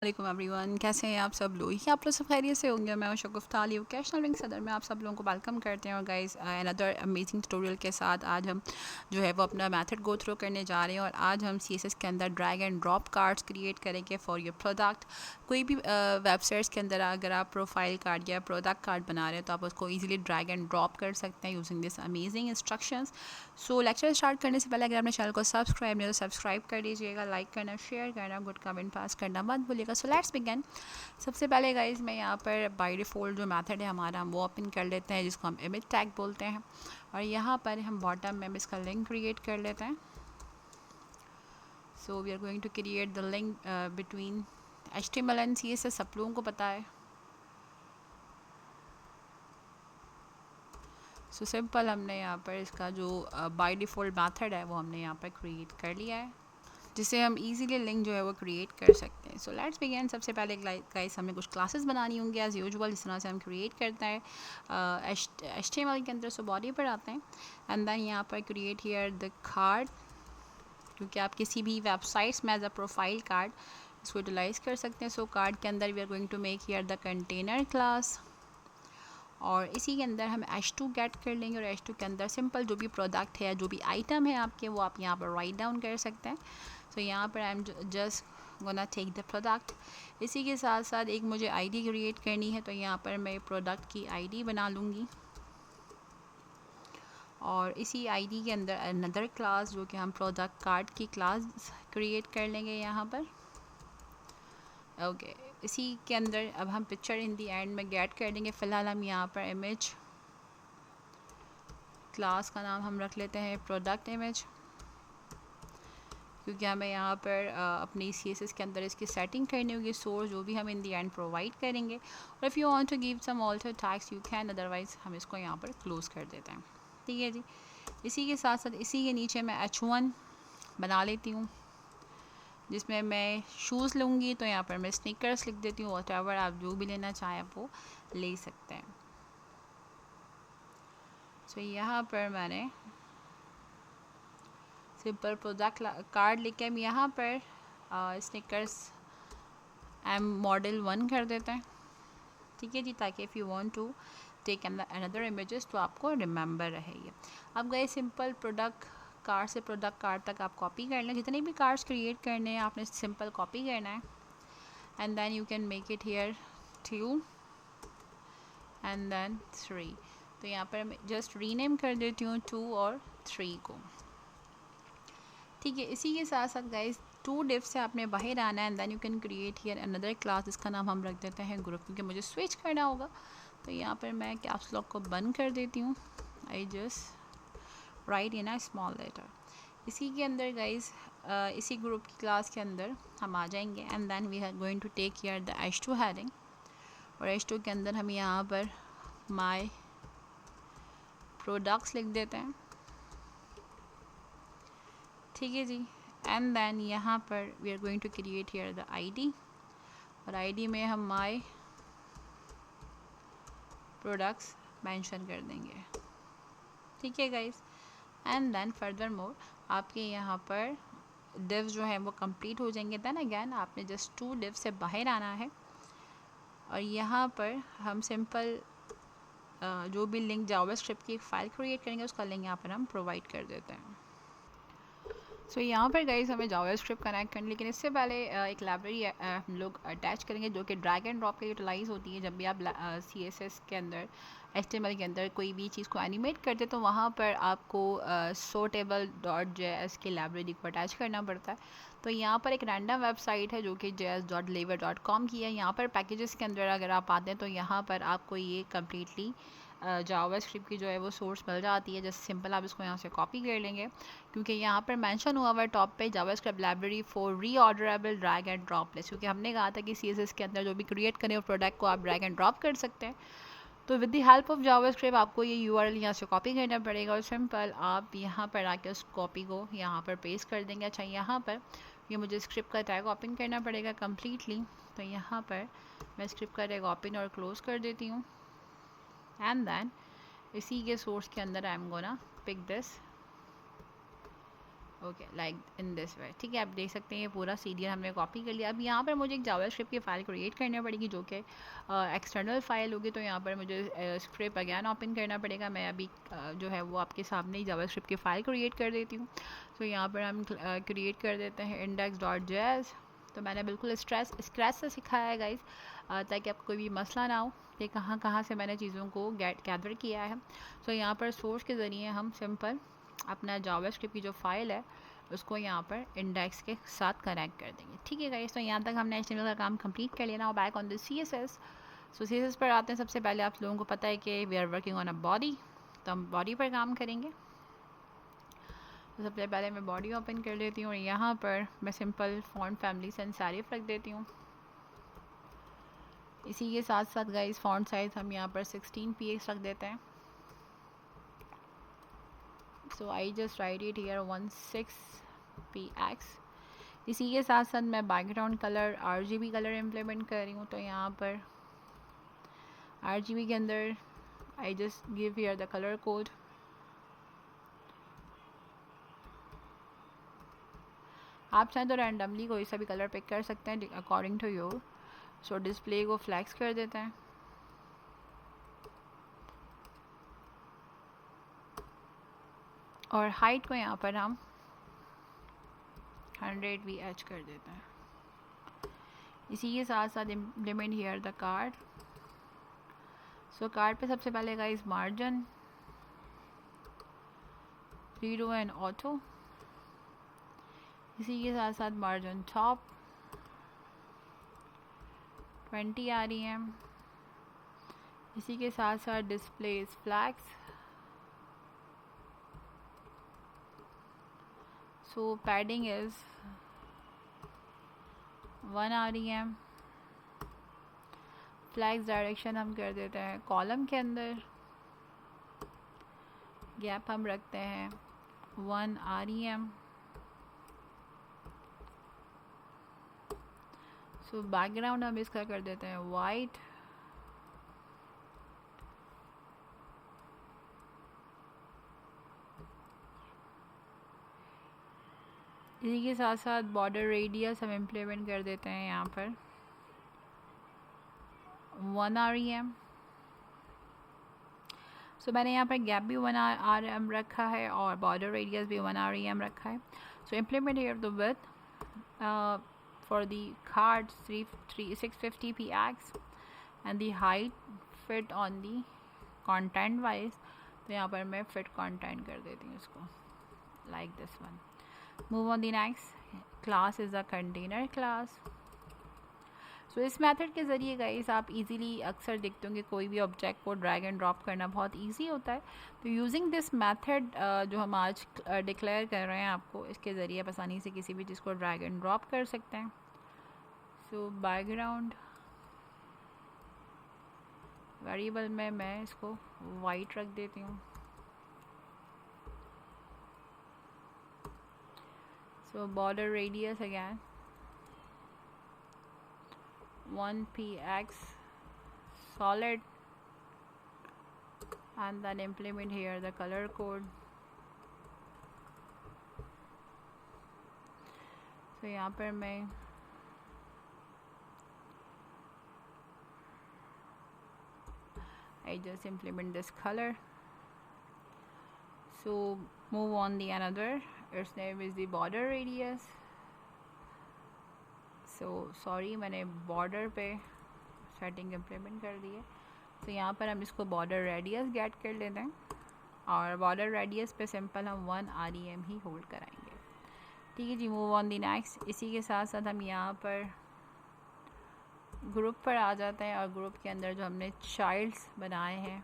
वालेकुम एवरीवन, कैसे हैं आप सब लोग? ये आप लोग सब खैरियत से होंगे। मैं हूं शगुफ्ता अली, वोकेशनल विंग सदर में आप सब लोगों को वेलकम करते हैं। और गाइस, अनदर अमेजिंग ट्यूटोरियल के साथ आज हम जो है वो अपना मेथड गो थ्रू करने जा रहे हैं। और आज हम सीएसएस के अंदर drag and drop cards create करेंगे फॉर योर प्रोडक्ट। कोई भी वेबसाइट्स के अंदर अगर आप प्रोफाइल कार्ड या प्रोडक्ट कार्ड बना रहे हैं तो आप उसको ईजिली ड्रैग एंड ड्रॉप कर सकते हैं using this amazing instructions. So lecture start करने से पहले अगर आपने चैनल को सब्सक्राइब नहीं तो सब्सक्राइब कर दीजिएगा, लाइक करना, शेयर करना, गुड कमेंट पास करना मत भूलिएगा। So let's begin. सबसे पहले गाइज मैं यहाँ पर बाय डिफ़ॉल्ट जो मेथड है हमारा वो ओपन कर लेते हैं, जिसको हम इमेज टैग बोलते हैं। और यहाँ पर हम बॉटम में इसका लिंक क्रिएट कर लेते हैं। So we are going to create the link between HTML and CSS, सब लोगों को पता है। सो सिंपल हमने यहाँ पर इसका जो बाय डिफ़ॉल्ट मेथड है वो हमने यहाँ पर क्रिएट कर लिया है, जिससे हम इजीली लिंक जो है वो क्रिएट कर सकते हैं। So let's begin. सबसे पहले गाइस हमें कुछ क्लासेस बनानी होंगी एज़ यूजुअल, जिस तरह से हम क्रिएट करते हैं HTML के अंदर। सो बॉडी पर आते हैं एंड देन यहाँ पर क्रिएट हियर द कार्ड, क्योंकि आप किसी भी वेबसाइट्स में एज अ प्रोफाइल कार्ड इसको यूटिलाइज़ कर सकते हैं। सो कार्ड के अंदर we are going to make here the container class, और इसी के अंदर हम H2 गेट कर लेंगे। और H2 के अंदर सिंपल जो भी प्रोडक्ट है, जो भी आइटम है आपके, वो आप यहाँ पर राइट डाउन कर सकते हैं। सो यहाँ पर I am just gonna take the product. इसी के साथ साथ एक मुझे आईडी क्रिएट करनी है, तो यहाँ पर मैं प्रोडक्ट की आईडी बना लूँगी। और इसी आईडी के अंदर अनदर क्लास जो कि हम प्रोडक्ट कार्ड की क्लास क्रिएट कर लेंगे यहाँ पर। ओके इसी के अंदर अब हम पिक्चर इन दी एंड में गेट कर देंगे। फ़िलहाल हम यहाँ पर इमेज क्लास का नाम हम रख लेते हैं प्रोडक्ट इमेज, क्योंकि हमें यहाँ पर अपनी CSS के अंदर इसकी सेटिंग करनी होगी। सोर्स जो भी हम इन दी एंड प्रोवाइड करेंगे। और if you want to give some alter tags you can, otherwise हम इसको यहाँ पर क्लोज़ कर देते हैं। ठीक है जी। इसी के साथ साथ इसी के नीचे मैं H1 बना लेती हूँ, जिसमें मैं शूज़ लूँगी, तो यहाँ पर मैं स्नीकर्स लिख देती हूँ। वॉट एवर आप जो भी लेना चाहें आप वो ले सकते हैं। सो यहाँ पर मैंने सिंपल प्रोडक्ट कार्ड लिख के हम यहाँ पर स्निकर्स एम मॉडल 1 कर देते हैं। ठीक है जी, ताकि if you want to take another images तो आपको रिमेंबर रहे ये। अब गए सिंपल प्रोडक्ट कार्ड से प्रोडक्ट कार्ड तक आप कॉपी कर लें। जितने भी कार्ड्स क्रिएट करने हैं आपने सिंपल कॉपी करना है and then you can make it here 2 and then 3। तो यहाँ पर मैं जस्ट रीनेम कर देती हूँ 2 और 3 को। ठीक है, इसी के साथ साथ गाइस 2 डिव से आपने बाहर आना है and then you can create here another class, जिसका नाम हम रख देते हैं ग्रुप, क्योंकि मुझे स्विच करना होगा। तो यहाँ पर मैं कैप्स लॉक को बंद कर देती हूँ। I just write in a small letter. इसी के अंदर गाइस इसी ग्रुप की क्लास के अंदर हम आ जाएंगे and then we are going to take here the H2 heading. और H2 के अंदर हम यहाँ पर माई प्रोडक्ट्स लिख देते हैं। ठीक है जी। एंड देन यहाँ पर we are going to create here the ID, और आईडी में हम माय प्रोडक्ट्स मेंशन कर देंगे। ठीक है guys. And then further more आपके यहाँ पर डिव जो है वो कंप्लीट हो जाएंगे। देन अगैन आपने जस्ट 2 डिव से बाहर आना है, और यहाँ पर हम सिंपल जो भी लिंक जावास्क्रिप्ट की फाइल क्रिएट करेंगे उसका लिंक यहाँ पर हम प्रोवाइड कर देते हैं। सो यहाँ पर गाइस हमें जावास्क्रिप्ट कनेक्ट करने, लेकिन इससे पहले एक लाइब्रेरी हम लोग अटैच करेंगे जो कि ड्रैग एंड ड्रॉप के यूटिलाइज़ होती है। जब भी आप CSS के अंदर HTML के अंदर कोई भी चीज़ को एनिमेट करते तो वहाँ पर आपको sortable.js की लाइब्रेरी को अटैच करना पड़ता है। तो यहाँ पर एक रैंडम वेबसाइट है जो कि js.laver.com की है। यहाँ पर पैकेजेस के अंदर अगर आप आते हैं तो यहाँ पर आपको ये कम्प्लीटली जावास्क्रिप्ट की जो है वो सोर्स मिल जाती है। जैसे सिंपल आप इसको यहाँ से कॉपी कर लेंगे, क्योंकि यहाँ पर मेंशन हुआ हुआ है टॉप पे JavaScript library for reorderable drag and drop list, क्योंकि हमने कहा था कि CSS के अंदर जो भी क्रिएट करें वो प्रोडक्ट को आप ड्रैग एंड ड्रॉप कर सकते हैं। तो with the help of JavaScript आपको ये URL यहाँ से कॉपी करना पड़ेगा, और सिंपल आप यहाँ पर आके उस कॉपी को यहाँ पर पेस्ट कर देंगे। अच्छा, यहाँ पर ये मुझे स्क्रिप्ट का टैग ओपन करना पड़ेगा कम्प्लीटली। तो यहाँ पर मैं स्क्रिप्ट का टैग ओपन और क्लोज कर देती हूँ एंड देन इसी के सोर्स के अंदर I am gonna pick this okay, like in this way, ठीक है। आप देख सकते हैं ये पूरा सीरियल हमने कॉपी कर लिया। अब यहाँ पर मुझे एक जावास्क्रिप्ट की फ़ाइल क्रिएट करनी पड़ेगी जो कि एक्सटर्नल फाइल होगी। तो यहाँ पर मुझे स्क्रिप्ट अगैन ओपन करना पड़ेगा। मैं अभी जो है वो आपके सामने ही जावास्क्रिप्ट की फ़ाइल क्रिएट कर देती हूँ। तो यहाँ पर हम क्रिएट कर देते हैं index.js। तो मैंने बिल्कुल स्क्रैच से सिखाया है गाइस, ताकि आपको कोई भी मसला ना हो कि कहाँ कहाँ से मैंने चीज़ों को गैदर किया है। तो यहाँ पर सोर्स के ज़रिए हम सिंपल अपना जावास्क्रिप्ट की जो फाइल है उसको यहाँ पर इंडेक्स के साथ कनेक्ट कर देंगे, ठीक है गाइस। तो यहाँ तक हमने HTML का काम कंप्लीट कर लिया। ना back on the CSS। So CSS पर आते हैं। सबसे पहले आप लोगों को पता है कि we are working on a body, तो हम बॉडी पर काम करेंगे। तो सबसे पहले मैं बॉडी ओपन कर लेती हूँ और यहाँ पर मैं simple font family sans serif रख देती हूँ। इसी के साथ साथ गाइस फॉन्ट साइज़ हम यहाँ पर 16 px रख देते हैं। So I just write it here 16 px। इसी के साथ साथ मैं background colour RGB colour implement कर रही हूँ। तो यहाँ पर RGB के अंदर I just give here the colour code. आप चाहें तो रैंडमली कोई सा भी कलर पिक कर सकते हैं according to your. So display को फ्लैक्स कर देते हैं। और हाइट को यहाँ पर हम 100 VH कर देते हैं। इसी के साथ साथ implement here the card. So card पे सबसे पहले गाइस मार्जिन 0 एंड ऑटो। इसी के साथ साथ मार्जिन टॉप 20 REM। इसी के साथ साथ display flex. So padding is 1 REM। Flex direction हम कर देते हैं कॉलम के अंदर। गैप हम रखते हैं 1 REM। सो बैकग्राउंड हम इसका कर देते हैं वाइट। इसी के साथ साथ बॉर्डर रेडियस हम इम्प्लीमेंट कर देते हैं यहाँ पर 1 REM। सो मैंने यहाँ पर गैप भी 1 REM रखा है और बॉर्डर रेडियस भी 1 REM रखा है। So implement here the width for the card 650 px and the height fit on the content wise। तो यहाँ पर मैं fit content कर देती हूँ इसको like this one। move on the next class is a container class। सो इस method के ज़रिए गाइस आप इजीली अक्सर देखते होंगे कोई भी ऑब्जेक्ट को ड्रैग एंड ड्रॉप करना बहुत इजी होता है। तो यूजिंग दिस मेथड जो हम आज डिक्लेयर कर रहे हैं आपको, इसके ज़रिए आप आसानी से किसी भी चीज़ को ड्रैग एंड ड्रॉप कर सकते हैं। सो बैकग्राउंड वेरिएबल में मैं इसको वाइट रख देती हूँ। So border radius again 1 px solid and then implement here the color code। तो यहाँ पर मैं I just implement this color। so move on the another, its name is the border radius। Sorry मैंने border पे setting implement कर दी है। तो यहाँ पर हम इसको बॉर्डर रेडियस गेट कर लेते हैं और बॉर्डर रेडियस पे सिंपल हम 1 REM ही होल्ड कराएंगे, ठीक है जी। Move on the next. इसी के साथ साथ हम यहाँ पर ग्रुप पर आ जाते हैं और ग्रुप के अंदर जो हमने चाइल्ड्स बनाए हैं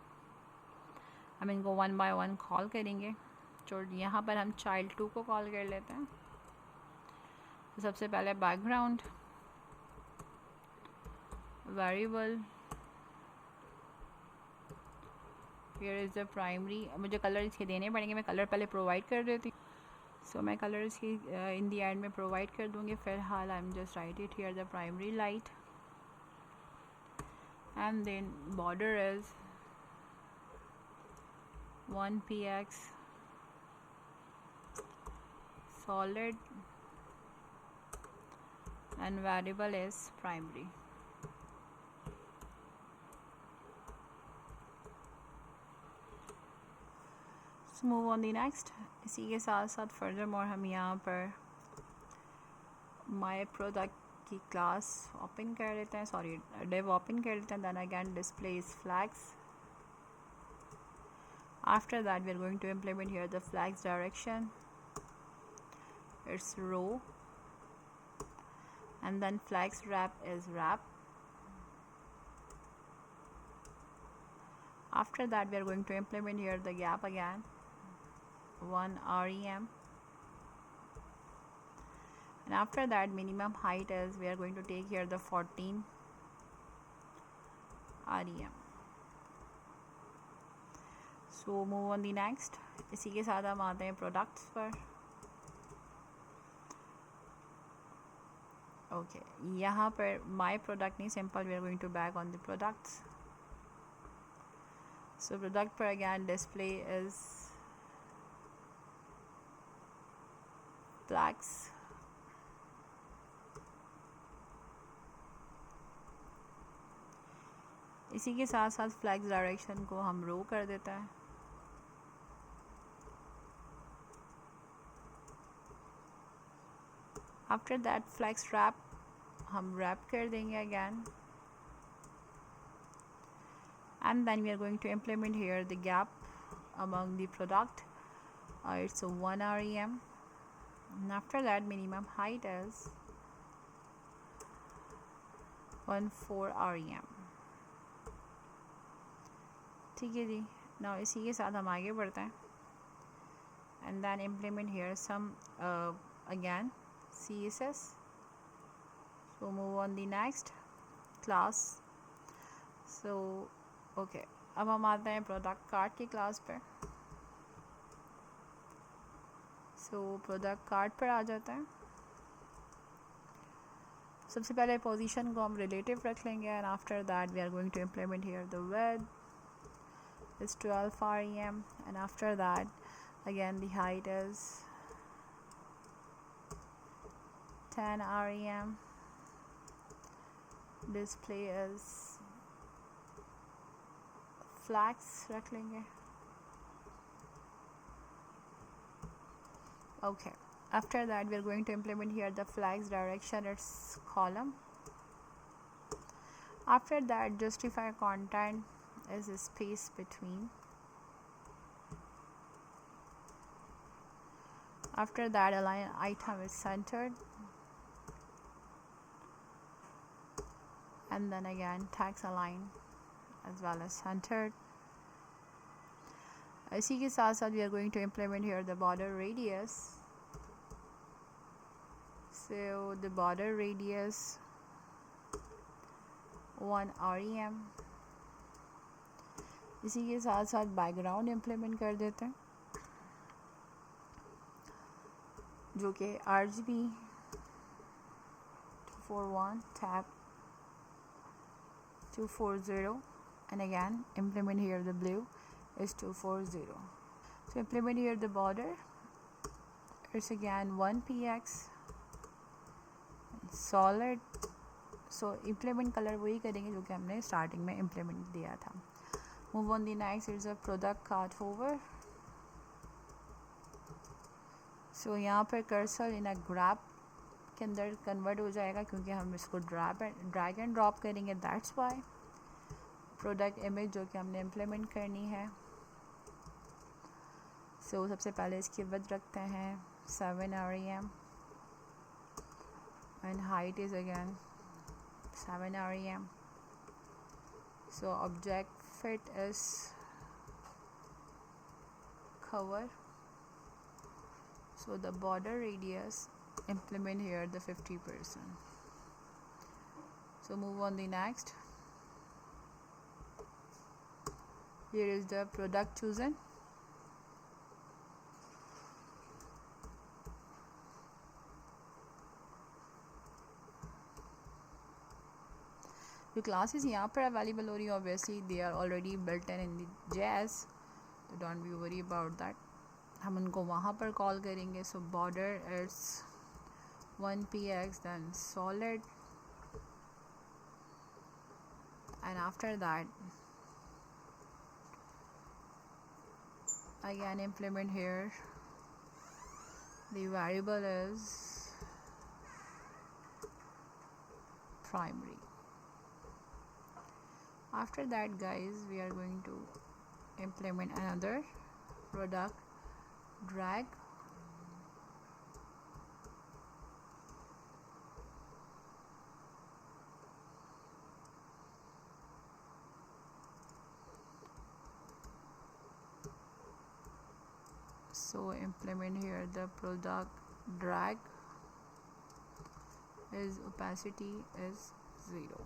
हम इनको 1 बाय 1 कॉल करेंगे। तो यहाँ पर हम चाइल्ड 2 को कॉल कर लेते हैं। तो सबसे पहले background variable here is the primary. मुझे कलर इसके देने पड़ेंगे, मैं कलर पहले प्रोवाइड कर देती हूँ। सो मैं कलर इसकी इन दी एंड में प्रोवाइड कर दूँगी। फ़िलहाल I am just write it here the primary light and then border is 1 px solid and variable is primary. So move on the next. इसी के साथ साथ फर्दर मोर हम यहाँ पर माई प्रोडक्ट की क्लास ओपन कर लेते हैं, सॉरी div ओपन कर लेते हैं. then again display is flags. After that we are going to implement here the flags direction. It's row, and then flags wrap is wrap. After that we are going to implement here the gap again, 1 rem, and after that minimum height is we are going to take here the 14 rem. So move on the next. इसी के साथ हम आते हैं products पर. Okay यहाँ पर my product नहीं, simple we are going to back on the products. So product per again display is flags. इसी के साथ साथ flags डायरेक्शन को हम रो कर देते हैं. आफ्टर दैट flags wrap हम wrap कर देंगे again. And then we are going to implement here the gap among the product. It's a 1 rem, and after that minimum height is 14 rem. ठीक है जी. now इसी के साथ हम आगे बढ़ते हैं. and then implement here some again css. so move on the next class. so okay अब हम आते हैं प्रोडक्ट कार्ड की क्लास पे. सो प्रोडक्ट कार्ड पर आ जाते हैं. सबसे पहले पोजीशन को हम रिलेटिव रख लेंगे, and after that we are going to implement here the width is 12 rem, and after that again the height is 10 rem. Display is flags रख लेंगे. okay after that we are going to implement here the flags direction, its column. after that justify content is a space between. after that align item is centered, and then again text align as well as centered. इसी के साथ साथ we are going to implement here the border radius. so the border radius 1 rem. इसी के साथ साथ background implement कर देते हैं, जो कि RGB 241 tab 240, and again implement here the blue is 240. so implement here the border, it's again 1px solid. so implement color वही करेंगे जो कि हमने स्टार्टिंग में implement दिया था. move on the next is a product card hover. so यहाँ पर cursor in a grab के अंदर कन्वर्ट हो जाएगा, क्योंकि हम इसको ड्रैग एंड ड्रॉप करेंगे, दैट्स वाई. प्रोडक्ट इमेज जो कि हमने इम्प्लीमेंट करनी है. सो सबसे पहले इसकी विड्थ रखते हैं 7 rem, and height is again 7 rem. So object fit is cover. so the border radius implement here the 50%. so move on the next. here is the product chosen. जो क्लासेस यहाँ पर अवेलेबल हो रही है obviously they are already built in the JS, so don't be worry about that. हम उनको वहाँ पर कॉल करेंगे. So border it's 1px then solid, and after that again implement here the variable is primary. After that guys, we are going to implement another product drag. So implement here the product drag is opacity is 0.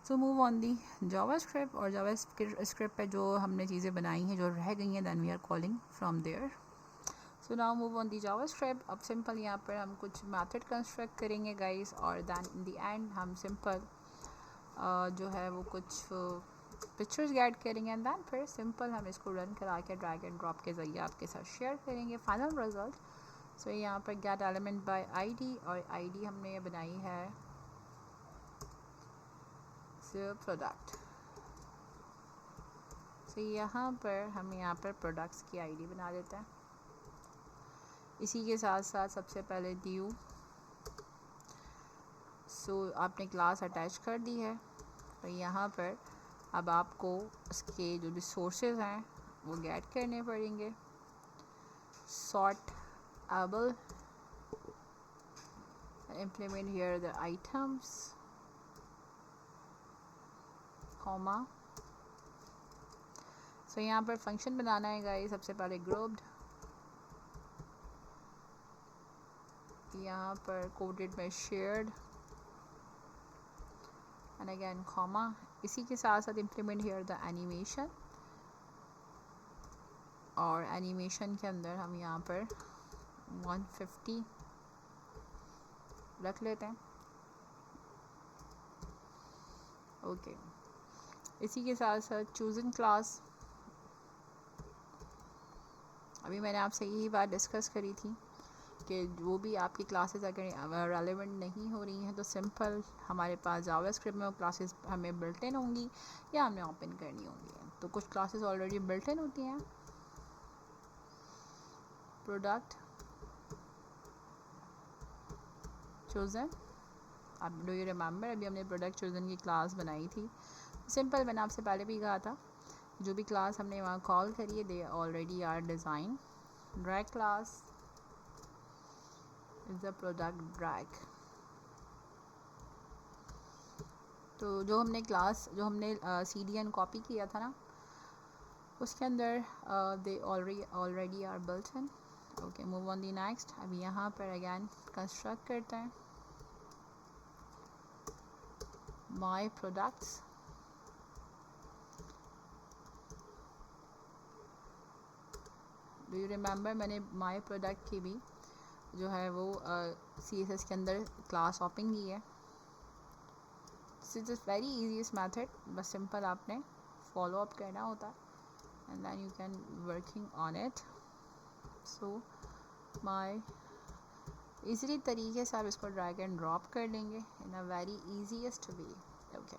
So move on the JavaScript, और JavaScript पे जो हमने चीज़ें बनाई हैं जो रह गई हैं then we are calling from there. So now move on the JavaScript. अब simple यहाँ पर हम कुछ method construct करेंगे guys, और then in the end हम simple जो है वो कुछ पिक्चर्स गेट करेंगे एंड दैन फिर सिंपल हम इसको रन करा के ड्रैग एंड ड्रॉप के ज़रिए आपके साथ शेयर करेंगे फाइनल रिजल्ट. सो यहाँ पर गेट एलिमेंट बाय आईडी, और आईडी हमने ये बनाई है प्रोडक्ट. सो यहाँ पर हम यहाँ पर प्रोडक्ट्स की आईडी बना देते हैं. इसी के साथ साथ सबसे पहले ड्यू. सो आपने क्लास अटैच कर दी है, तो यहाँ पर अब आपको उसके जो रिसोर्सेज हैं वो गेट करने पड़ेंगे. Sortable, implement here the items, comma. So यहाँ पर फंक्शन बनाना है गाइस. सबसे पहले ग्रुप्ड, यहाँ पर कोडेड में शेयर्ड एंड अगेन कॉमा. इसी के साथ साथ implement here the animation, और एनिमेशन के अंदर हम यहाँ पर 150 रख लेते हैं. ओके. इसी के साथ साथ चूजन क्लास. अभी मैंने आपसे यही बात डिस्कस करी थी कि वो भी आपकी क्लासेस अगर रेलेवेंट नहीं हो रही हैं तो सिंपल हमारे पास जावास्क्रिप्ट में वो क्लासेस हमें बिल्ट इन होंगी या हमने ओपन करनी होंगी. तो कुछ क्लासेस ऑलरेडी बिल्ट इन होती हैं. प्रोडक्ट चोज़न, अब डू यू रिमेंबर अभी हमने प्रोडक्ट चोज़न की क्लास बनाई थी. सिंपल मैंने आपसे पहले भी कहा था जो भी क्लास हमने वहाँ कॉल करी है they already are design. Drag class is the product drag. तो जो हमने CDN कॉपी किया था ना उसके अंदर they already are built in. Okay, move on the next. अभी यहाँ पर अगैन कंस्ट्रक्ट करते हैं my products. Do you remember मैंने माई प्रोडक्ट की भी जो है वो CSS के अंदर क्लास ओपन की है. This is just very easiest method. बस सिंपल आपने फॉलो अप करना होता है and then you can working on it. So my easily तरीके से आप इसको ड्रैग एंड ड्रॉप कर लेंगे in a very easiest way. Okay.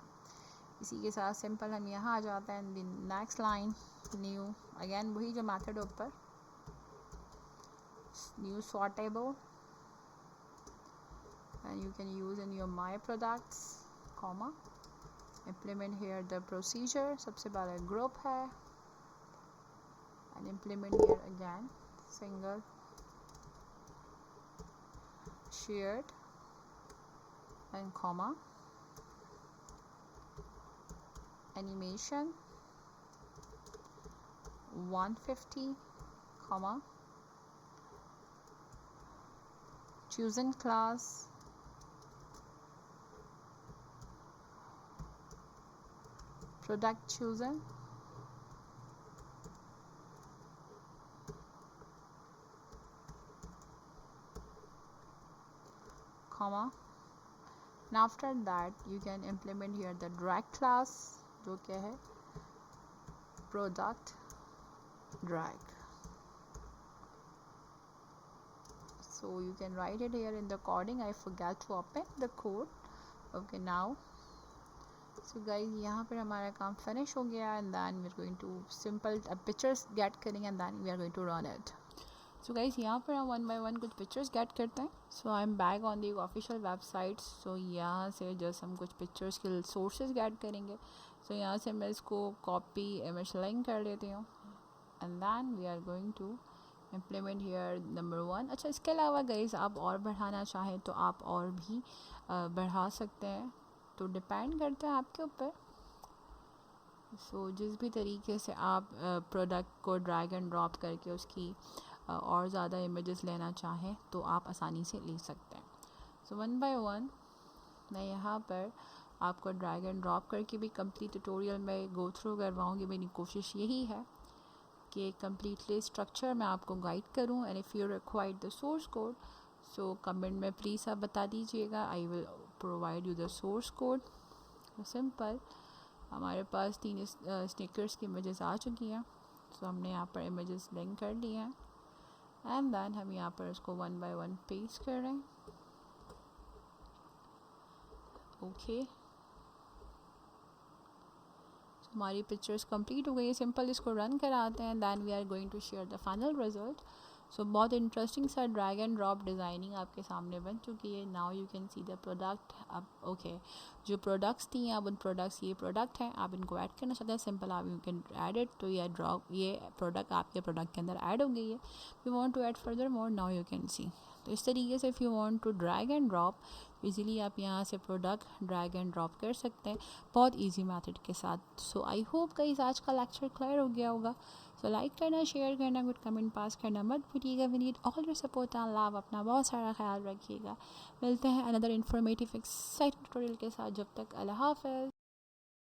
इसी के साथ सिंपल हम यहाँ आ जाते हैं in next line new. Again वही जो मेथड ऊपर new sortable, and you can use in your my products, comma. Implement here the procedure. सबसे पहले group है and implement here again single shared and comma animation 150 comma chosen class product chosen comma, and after that you can implement here the drag class जो क्या है product drag. so you can write it here in the coding. I forgot to open the code. Okay, now so guys यहाँ पर हमारा काम finish हो गया and then we are going to simple pictures get करेंगे and then we are going to run it. So guys यहाँ पर हम वन बाय वन कुछ पिक्चर्स गेट करते हैं. So I am back on the official website. So यहाँ से just हम कुछ पिक्चर्स के सोर्सेज गेट करेंगे. सो यहाँ से मैं इसको कॉपी इमेज लिंक कर लेती हूँ and then we are going to implement here number 1. अच्छा, इसके अलावा गाइस आप और बढ़ाना चाहें तो आप और भी बढ़ा सकते हैं, तो डिपेंड करता है आपके ऊपर. सो जिस भी तरीके से आप प्रोडक्ट को ड्रैग एंड ड्रॉप करके उसकी और ज़्यादा इमेजेस लेना चाहें तो आप आसानी से ले सकते हैं. सो वन बाय वन मैं यहाँ पर आपको ड्रैग एंड ड्रॉप करके भी कंप्लीट ट्यूटोरियल में गो थ्रू करवाऊँगी. मेरी कोशिश यही है कि कम्प्लीटली स्ट्रक्चर मैं आपको गाइड करूँ. And if you require the source code so comment में प्लीज़ आप बता दीजिएगा. I will provide you the source code. Simple हमारे पास 3 स्निकर्स की इमेजेस आ चुकी हैं. सो हमने यहाँ पर इमेजेस लिंक कर ली हैं एंड देन हम यहाँ पर इसको वन बाय वन पेस्ट कर रहे हैं. ओके, हमारी पिक्चर्स कंप्लीट हो गई है. सिंपल इसको रन कराते हैं then we are going to share the final result. So बहुत इंटरेस्टिंग सा ड्रैग एंड ड्रॉप डिज़ाइनिंग आपके सामने बन चुकी है. Now you can see the product. अब ओके, जो प्रोडक्ट्स थी अब उन प्रोडक्ट्स ये प्रोडक्ट हैं, आप इनको ऐड करना चाहते हैं. सिंपल आप यू कैन ऐड इट. तो ये ड्रॉप ये प्रोडक्ट आपके प्रोडक्ट के अंदर ऐड हो गई है. You want to add further more, now you can see. तो इस तरीके से if you want to drag and drop easily आप यहाँ से प्रोडक्ट ड्रैग एंड ड्रॉप कर सकते हैं बहुत इजी मेथड के साथ. सो आई होप गाइस आज का लेक्चर क्लियर हो गया होगा. सो लाइक करना, शेयर करना, गुड कमेंट पास करना मत भूलिएगा. We need all your support and love. अपना बहुत सारा ख्याल रखिएगा. मिलते हैं अनदर इन्फॉर्मेटिव एक्साइटिंग ट्यूटोरियल के साथ. जब तक अल्लाह हाफ़िज़.